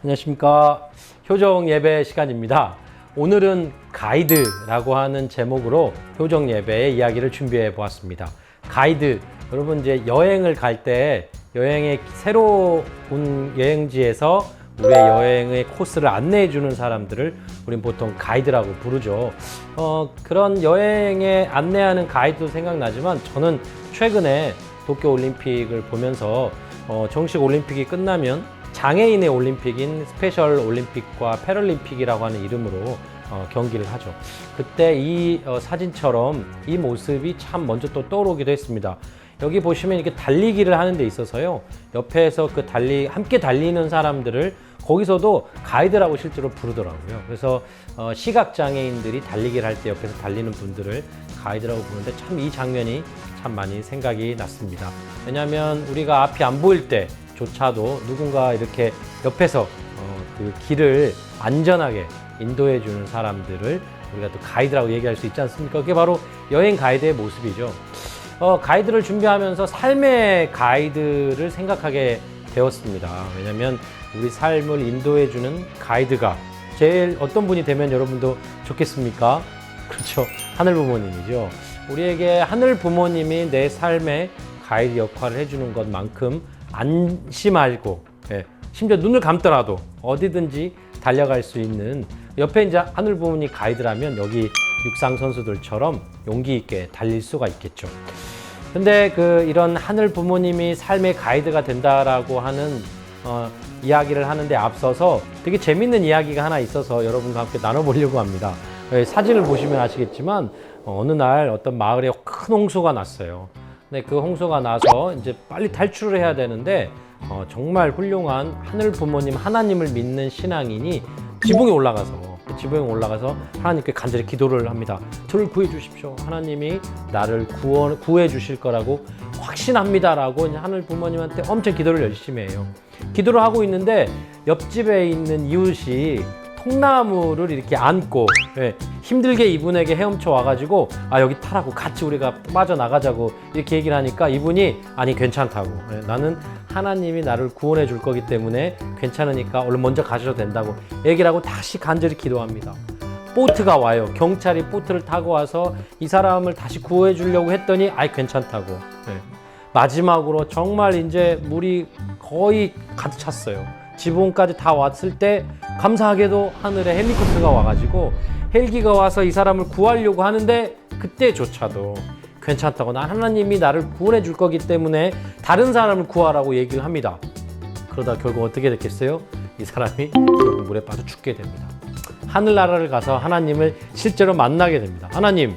안녕하십니까. 효정 예배 시간입니다. 오늘은 가이드라고 하는 제목으로 효정 예배의 이야기를 준비해 보았습니다. 가이드, 여러분 이제 여행을 갈 때 여행의 새로운 여행지에서 우리의 여행의 코스를 안내해 주는 사람들을 우린 보통 가이드라고 부르죠. 그런 여행에 안내하는 가이드도 생각나지만 저는 최근에 도쿄올림픽을 보면서 정식 올림픽이 끝나면 장애인의 올림픽인 스페셜 올림픽과 패럴림픽이라고 하는 이름으로 경기를 하죠. 그때 이 사진처럼 이 모습이 참 먼저 또 떠오르기도 했습니다. 여기 보시면 이렇게 달리기를 하는 데 있어서요, 옆에서 그 함께 달리는 사람들을 거기서도 가이드라고 실제로 부르더라고요. 그래서 시각장애인들이 달리기를 할 때 옆에서 달리는 분들을 가이드라고 부르는데 참 이 장면이 참 많이 생각이 났습니다. 왜냐하면 우리가 앞이 안 보일 때조차도 누군가 이렇게 옆에서 그 길을 안전하게 인도해 주는 사람들을 우리가 또 가이드라고 얘기할 수 있지 않습니까? 그게 바로 여행 가이드의 모습이죠. 가이드를 준비하면서 삶의 가이드를 생각하게 되었습니다. 왜냐하면 우리 삶을 인도해 주는 가이드가 제일 어떤 분이 되면 여러분도 좋겠습니까? 그렇죠. 하늘 부모님이죠. 우리에게 하늘 부모님이 내 삶의 가이드 역할을 해주는 것만큼 안심하고, 심지어 눈을 감더라도 어디든지 달려갈 수 있는, 옆에 이제 하늘 부모님이 가이드라면 여기 육상 선수들처럼 용기 있게 달릴 수가 있겠죠. 근데 이런 하늘 부모님이 삶의 가이드가 된다라고 하는 이야기를 하는데 앞서서 되게 재밌는 이야기가 하나 있어서 여러분과 함께 나눠보려고 합니다. 사진을 보시면 아시겠지만 어느 날 어떤 마을에 큰 홍수가 났어요. 근데 그 홍수가 나서 이제 빨리 탈출을 해야 되는데 정말 훌륭한 하늘 부모님, 하나님을 믿는 신앙인이 지붕에 올라가서 하나님께 간절히 기도를 합니다. 저를 구해 주십시오. 하나님이 나를 구해 주실 거라고 확신합니다라고 하늘 부모님한테 엄청 기도를 열심히 해요. 기도를 하고 있는데 옆집에 있는 이웃이 통나무를 이렇게 안고 힘들게 이분에게 헤엄쳐 와가지고 여기 타라고, 같이 우리가 빠져나가자고 이렇게 얘기를 하니까 이분이 아니 괜찮다고, 나는 하나님이 나를 구원해 줄 거기 때문에 괜찮으니까 얼른 먼저 가셔도 된다고 얘기를 하고 다시 간절히 기도합니다. 보트가 와요. 경찰이 보트를 타고 와서 이 사람을 다시 구해 주려고 했더니 괜찮다고. 마지막으로 정말 이제 물이 거의 가득 찼어요. 지붕까지 다 왔을 때 감사하게도 하늘에 헬리콥터가 와가지고 헬기가 와서 이 사람을 구하려고 하는데 그때조차도 괜찮다고, 난 하나님이 나를 구원해 줄 거기 때문에 다른 사람을 구하라고 얘기를 합니다. 그러다 결국 어떻게 됐겠어요? 이 사람이 결국 물에 빠져 죽게 됩니다. 하늘나라를 가서 하나님을 실제로 만나게 됩니다. 하나님,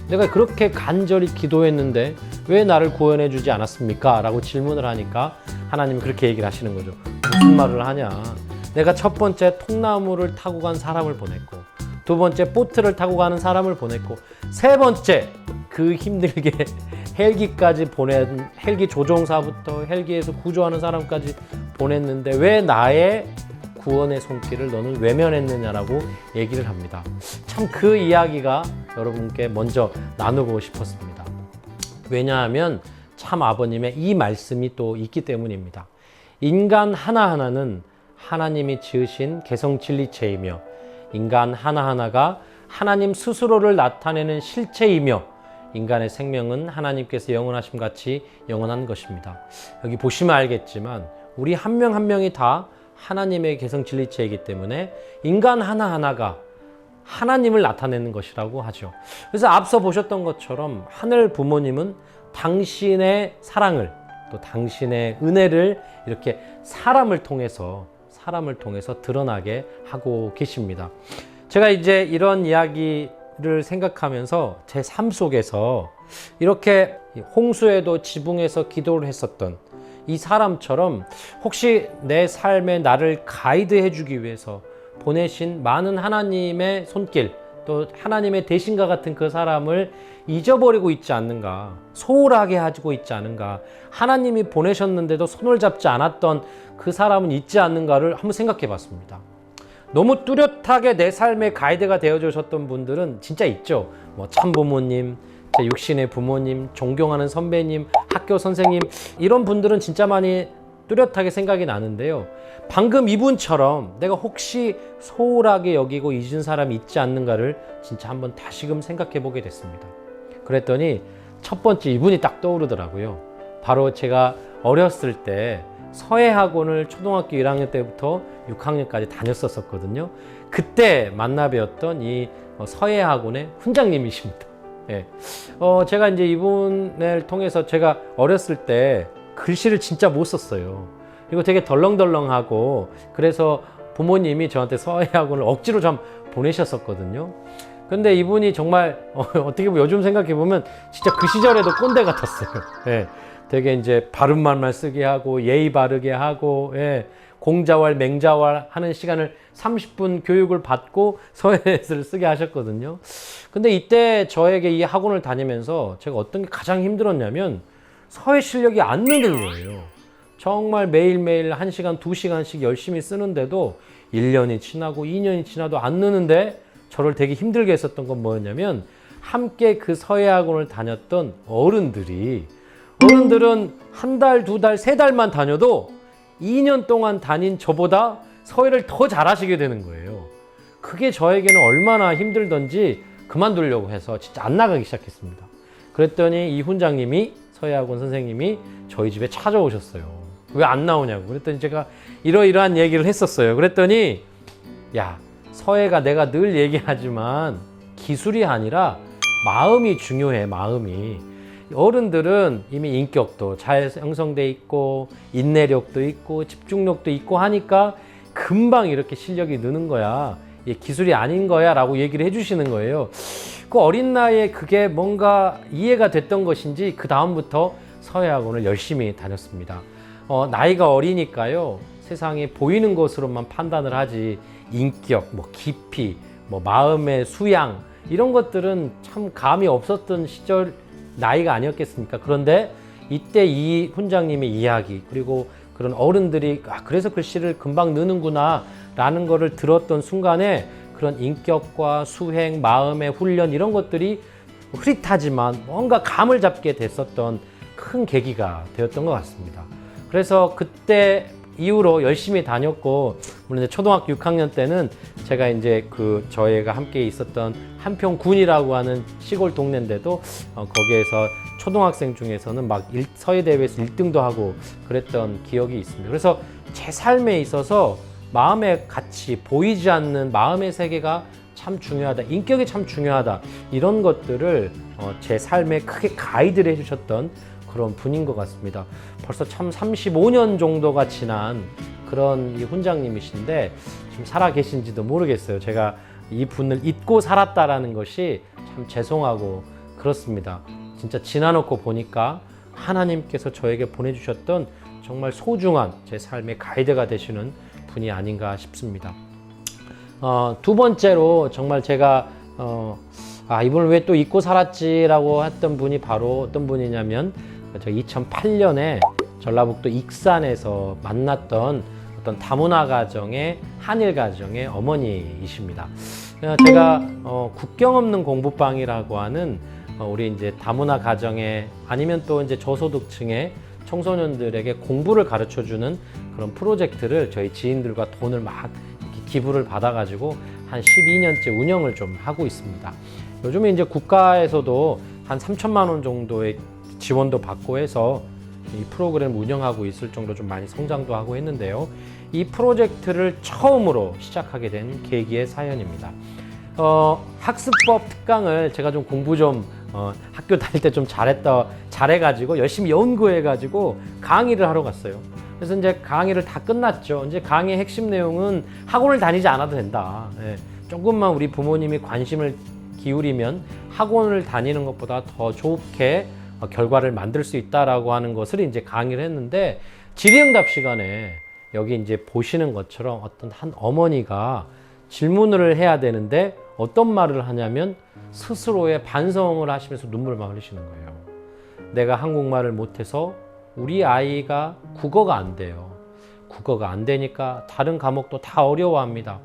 내가 그렇게 간절히 기도했는데 왜 나를 구원해 주지 않았습니까? 라고 질문을 하니까 하나님이 그렇게 얘기를 하시는 거죠. 무슨 말을 하냐? 내가 첫 번째 통나무를 타고 간 사람을 보냈고, 두 번째 보트를 타고 가는 사람을 보냈고, 세 번째 그 힘들게 헬기까지 보낸, 헬기 조종사부터 헬기에서 구조하는 사람까지 보냈는데 왜 나의 구원의 손길을 너는 외면했느냐라고 얘기를 합니다. 참 그 이야기가 여러분께 먼저 나누고 싶었습니다. 왜냐하면 참 아버님의 이 말씀이 또 있기 때문입니다. 인간 하나하나는 하나님이 지으신 개성진리체이며 인간 하나하나가 하나님 스스로를 나타내는 실체이며 인간의 생명은 하나님께서 영원하심 같이 영원한 것입니다. 여기 보시면 알겠지만 우리 한 명 한 명이 다 하나님의 개성진리체이기 때문에 인간 하나하나가 하나님을 나타내는 것이라고 하죠. 그래서 앞서 보셨던 것처럼 하늘 부모님은 당신의 사랑을, 또 당신의 은혜를 이렇게 사람을 통해서 드러나게 하고 계십니다. 제가 이제 이런 이야기를 생각하면서 제 삶 속에서 이렇게 홍수에도 지붕에서 기도를 했었던 이 사람처럼 혹시 내 삶에 나를 가이드해 주기 위해서 보내신 많은 하나님의 손길, 또 하나님의 대신과 같은 그 사람을 잊어버리고 있지 않는가, 소홀하게 하고 있지 않은가, 하나님이 보내셨는데도 손을 잡지 않았던 그 사람은 있지 않는가를 한번 생각해 봤습니다. 너무 뚜렷하게 내 삶의 가이드가 되어 주셨던 분들은 진짜 있죠. 참부모님, 제 육신의 부모님, 존경하는 선배님, 학교 선생님, 이런 분들은 진짜 많이 뚜렷하게 생각이 나는데요. 방금 이분처럼 내가 혹시 소홀하게 여기고 잊은 사람이 있지 않는가를 진짜 한번 다시금 생각해 보게 됐습니다. 그랬더니 첫 번째 이분이 딱 떠오르더라고요. 바로 제가 어렸을 때 서예학원을 초등학교 1학년 때부터 6학년까지 다녔었거든요. 그때 만나 뵈었던 이 서예학원의 훈장님이십니다. 예. 제가 이제 이분을 통해서 제가 어렸을 때 글씨를 진짜 못 썼어요. 그리고 되게 덜렁덜렁하고 그래서 부모님이 저한테 서예학원을 억지로 좀 보내셨었거든요. 근데 이분이 정말 어떻게 보면 요즘 생각해 보면 진짜 그 시절에도 꼰대 같았어요. 예. 되게 이제 바른 말만 쓰게 하고 예의 바르게 하고 예. 공자왈 맹자왈 하는 시간을 30분 교육을 받고 서예를 쓰게 하셨거든요. 근데 이때 저에게 이 학원을 다니면서 제가 어떤 게 가장 힘들었냐면 서예 실력이 안 느는 거예요. 정말 매일매일 1시간, 2시간씩 열심히 쓰는데도 1년이 지나고 2년이 지나도 안 느는데 저를 되게 힘들게 했었던 건 뭐였냐면 함께 그 서예학원을 다녔던 어른들은 한 달, 2달, 3달만 다녀도 2년 동안 다닌 저보다 서예를 더 잘하시게 되는 거예요. 그게 저에게는 얼마나 힘들던지 그만두려고 해서 진짜 안 나가기 시작했습니다. 그랬더니 이 훈장님이 서예학원 선생님이 저희 집에 찾아오셨어요. 왜 안 나오냐고. 그랬더니 제가 이러이러한 얘기를 했었어요. 그랬더니 야, 서예가 내가 늘 얘기하지만 기술이 아니라 마음이 중요해. 마음이. 어른들은 이미 인격도 잘 형성돼 있고 인내력도 있고 집중력도 있고 하니까 금방 이렇게 실력이 느는 거야. 이게 기술이 아닌 거야 라고 얘기를 해주시는 거예요. 그 어린 나이에 그게 뭔가 이해가 됐던 것인지 그 다음부터 서예학원을 열심히 다녔습니다. 나이가 어리니까요. 세상에 보이는 것으로만 판단을 하지 인격, 깊이, 마음의 수양 이런 것들은 참 감이 없었던 시절 나이가 아니었겠습니까? 그런데 이때 이 훈장님의 이야기 그리고 그런 어른들이 그래서 글씨를 금방 느는구나 라는 거를 들었던 순간에 그런 인격과 수행, 마음의 훈련 이런 것들이 흐릿하지만 뭔가 감을 잡게 됐었던 큰 계기가 되었던 것 같습니다. 그래서 그때 이후로 열심히 다녔고 물론 이제 초등학교 6학년 때는 제가 이제 저희가 함께 있었던 한평군이라고 하는 시골 동네인데도 거기에서 초등학생 중에서는 막 서예 대회에서 1등도 하고 그랬던 기억이 있습니다. 그래서 제 삶에 있어서 마음의 가치, 보이지 않는 마음의 세계가 참 중요하다, 인격이 참 중요하다 이런 것들을 제 삶에 크게 가이드를 해주셨던 그런 분인 것 같습니다. 벌써 참 35년 정도가 지난 그런 이 훈장님이신데 지금 살아 계신지도 모르겠어요. 제가 이 분을 잊고 살았다라는 것이 참 죄송하고 그렇습니다. 진짜 지나놓고 보니까 하나님께서 저에게 보내주셨던 정말 소중한 제 삶의 가이드가 되시는 분이 아닌가 싶습니다. 두 번째로 정말 제가 이분을 왜 또 잊고 살았지라고 했던 분이 바로 어떤 분이냐면 저 2008년에 전라북도 익산에서 만났던 어떤 다문화 가정의 한일 가정의 어머니이십니다. 제가 국경 없는 공부방이라고 하는 우리 이제 다문화 가정에 아니면 또 이제 저소득층의 청소년들에게 공부를 가르쳐 주는 그런 프로젝트를 저희 지인들과 돈을 막 기부를 받아가지고 한 12년째 운영을 좀 하고 있습니다. 요즘에 이제 국가에서도 한 3천만 원 정도의 지원도 받고 해서 이 프로그램을 운영하고 있을 정도로 좀 많이 성장도 하고 했는데요. 이 프로젝트를 처음으로 시작하게 된 계기의 사연입니다. 학습법 특강을 제가 좀 공부 좀 학교 다닐 때 좀 잘해가지고 열심히 연구해가지고 강의를 하러 갔어요. 그래서 이제 강의를 다 끝났죠. 이제 강의의 핵심 내용은 학원을 다니지 않아도 된다. 조금만 우리 부모님이 관심을 기울이면 학원을 다니는 것보다 더 좋게 결과를 만들 수 있다라고 하는 것을 이제 강의를 했는데 질의응답 시간에 여기 이제 보시는 것처럼 어떤 한 어머니가 질문을 해야 되는데 어떤 말을 하냐면 스스로의 반성을 하시면서 눈물을 막 흘리시는 거예요. 내가 한국말을 못해서 우리 아이가 국어가 안 돼요. 국어가 안 되니까 다른 과목도 다 어려워합니다.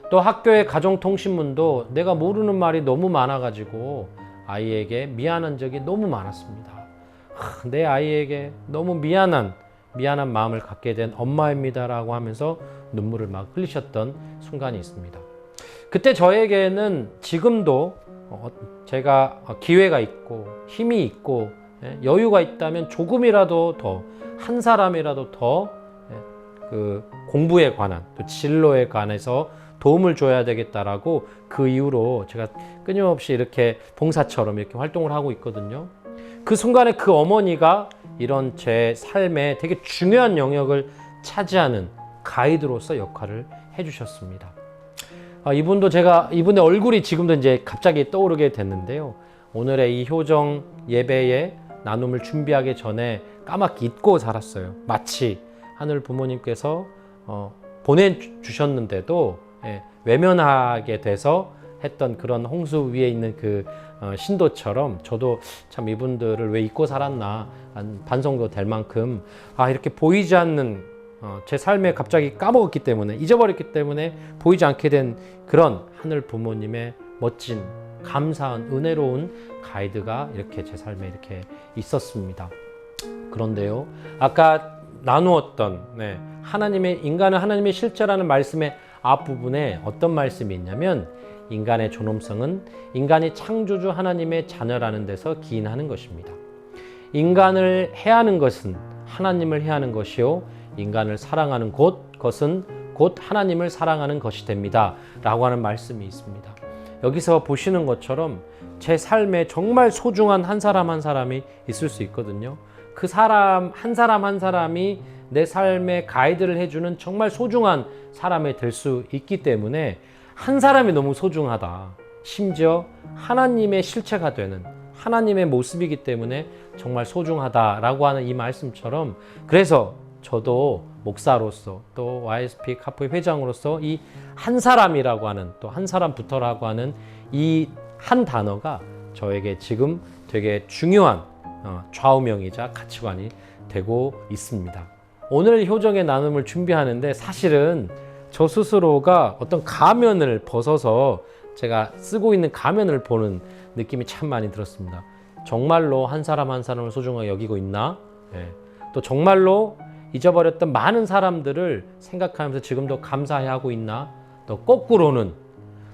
또 학교의 가정통신문도 내가 모르는 말이 너무 많아가지고 아이에게 미안한 적이 너무 많았습니다. 내 아이에게 너무 미안한 미안한 마음을 갖게 된 엄마입니다라고 하면서 눈물을 막 흘리셨던 순간이 있습니다. 그때 저에게는 지금도 제가 기회가 있고 힘이 있고 여유가 있다면 조금이라도 더, 한 사람이라도 더 그 공부에 관한, 또 진로에 관해서 도움을 줘야 되겠다라고 그 이후로 제가 끊임없이 이렇게 봉사처럼 이렇게 활동을 하고 있거든요. 그 순간에 그 어머니가 이런 제 삶에 되게 중요한 영역을 차지하는 가이드로서 역할을 해주셨습니다. 이분도 이분의 얼굴이 지금도 이제 갑자기 떠오르게 됐는데요. 오늘의 이 효정 예배의 나눔을 준비하기 전에 까맣게 잊고 살았어요. 마치 하늘 부모님께서 보내주셨는데도 외면하게 돼서 했던 그런 홍수 위에 있는 그 신도처럼 저도 참 이분들을 왜 잊고 살았나 반 정도 될 만큼 이렇게 보이지 않는 제 삶에 갑자기 까먹었기 때문에, 잊어버렸기 때문에 보이지 않게 된 그런 하늘 부모님의 멋진 감사한 은혜로운 가이드가 이렇게 제 삶에 이렇게 있었습니다. 그런데요, 아까 나누었던 인간은 하나님의 실체라는 말씀의 앞부분에 어떤 말씀이 있냐면, 인간의 존엄성은 인간이 창조주 하나님의 자녀라는 데서 기인하는 것입니다. 인간을 해하는 것은 하나님을 해하는 것이요, 인간을 사랑하는 것은 곧 하나님을 사랑하는 것이 됩니다 라고 하는 말씀이 있습니다. 여기서 보시는 것처럼 제 삶에 정말 소중한 한 사람 한 사람이 있을 수 있거든요. 그 사람 한 사람이 내 삶에 가이드를 해주는 정말 소중한 사람이 될 수 있기 때문에 한 사람이 너무 소중하다. 심지어 하나님의 실체가 되는 하나님의 모습이기 때문에 정말 소중하다라고 하는 이 말씀처럼, 그래서 저도 목사로서 또 YSP 카프의 회장으로서 이 한 사람이라고 하는, 또 한 사람부터라고 하는 이 한 단어가 저에게 지금 되게 중요한 좌우명이자 가치관이 되고 있습니다. 오늘 효정의 나눔을 준비하는데 사실은 저 스스로가 어떤 가면을 벗어서 제가 쓰고 있는 가면을 보는 느낌이 참 많이 들었습니다. 정말로 한 사람 한 사람을 소중하게 여기고 있나? 또 정말로 잊어버렸던 많은 사람들을 생각하면서 지금도 감사해하고 있나? 또 거꾸로는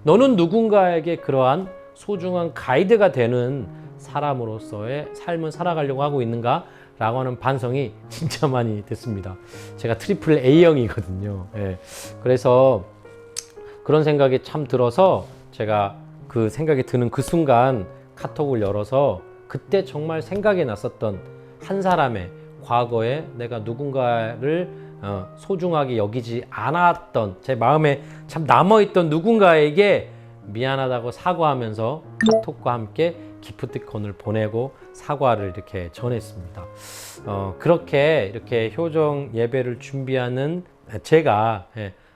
너는 누군가에게 그러한 소중한 가이드가 되는 사람으로서의 삶을 살아가려고 하고 있는가? 라고 하는 반성이 진짜 많이 됐습니다. 제가 트리플 A형이거든요. 그래서 그런 생각이 참 들어서 제가 그 생각이 드는 그 순간 카톡을 열어서 그때 정말 생각이 났었던 한 사람의 과거에 내가 누군가를 소중하게 여기지 않았던, 제 마음에 참 남아있던 누군가에게 미안하다고 사과하면서 카톡과 함께 기프티콘을 보내고 사과를 이렇게 전했습니다. 그렇게 이렇게 효정 예배를 준비하는 제가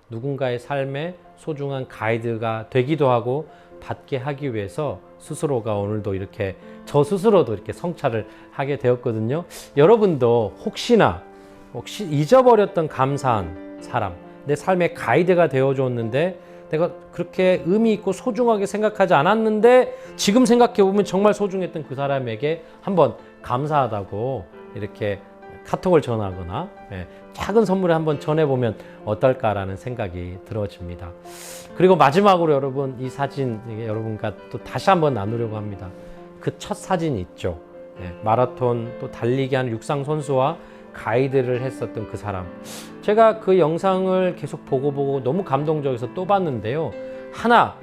누군가의 삶에 소중한 가이드가 되기도 하고 받게 하기 위해서 스스로가 오늘도 이렇게 저 스스로도 이렇게 성찰을 하게 되었거든요. 여러분도 혹시 잊어버렸던 감사한 사람, 내 삶의 가이드가 되어줬는데 내가 그렇게 의미 있고 소중하게 생각하지 않았는데 지금 생각해보면 정말 소중했던 그 사람에게 한번 감사하다고 이렇게 카톡을 전하거나 작은 선물을 한번 전해보면 어떨까라는 생각이 들어집니다. 그리고 마지막으로 여러분, 이 사진 여러분과 또 다시 한번 나누려고 합니다. 그 첫 사진이 있죠. 마라톤 또 달리기 하는 육상 선수와 가이드를 했었던 그 사람. 제가 그 영상을 계속 보고 너무 감동적이어서 또 봤는데요. 하나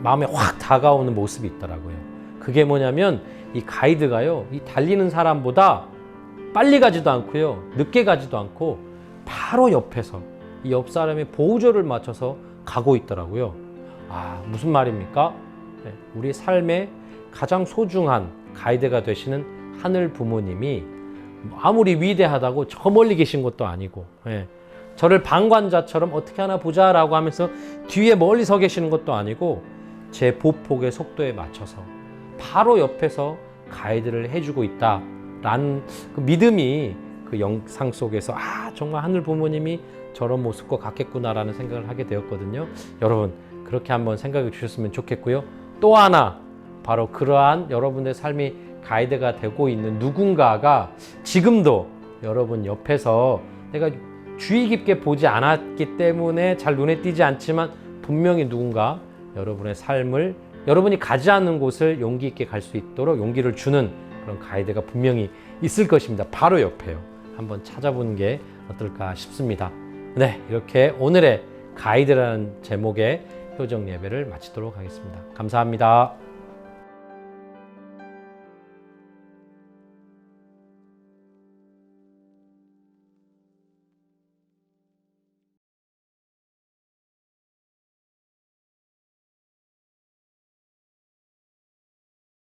마음에 확 다가오는 모습이 있더라고요. 그게 뭐냐면 이 가이드가요, 이 달리는 사람보다 빨리 가지도 않고요, 늦게 가지도 않고 바로 옆에서 이 옆 사람의 보호조를 맞춰서 가고 있더라고요. 무슨 말입니까? 우리 삶의 가장 소중한 가이드가 되시는 하늘 부모님이 아무리 위대하다고 저 멀리 계신 것도 아니고, 저를 방관자처럼 어떻게 하나 보자 라고 하면서 뒤에 멀리 서 계시는 것도 아니고 제 보폭의 속도에 맞춰서 바로 옆에서 가이드를 해주고 있다라는 그 믿음이 그 영상 속에서 정말 하늘 부모님이 저런 모습과 같겠구나라는 생각을 하게 되었거든요. 여러분, 그렇게 한번 생각해 주셨으면 좋겠고요. 또 하나, 바로 그러한 여러분의 삶이 가이드가 되고 있는 누군가가 지금도 여러분 옆에서 내가 주의 깊게 보지 않았기 때문에 잘 눈에 띄지 않지만 분명히 누군가 여러분의 삶을 여러분이 가지 않는 곳을 용기 있게 갈 수 있도록 용기를 주는 그런 가이드가 분명히 있을 것입니다. 바로 옆에요. 한번 찾아보는 게 어떨까 싶습니다. 네, 이렇게 오늘의 가이드라는 제목의 효정 예배를 마치도록 하겠습니다. 감사합니다.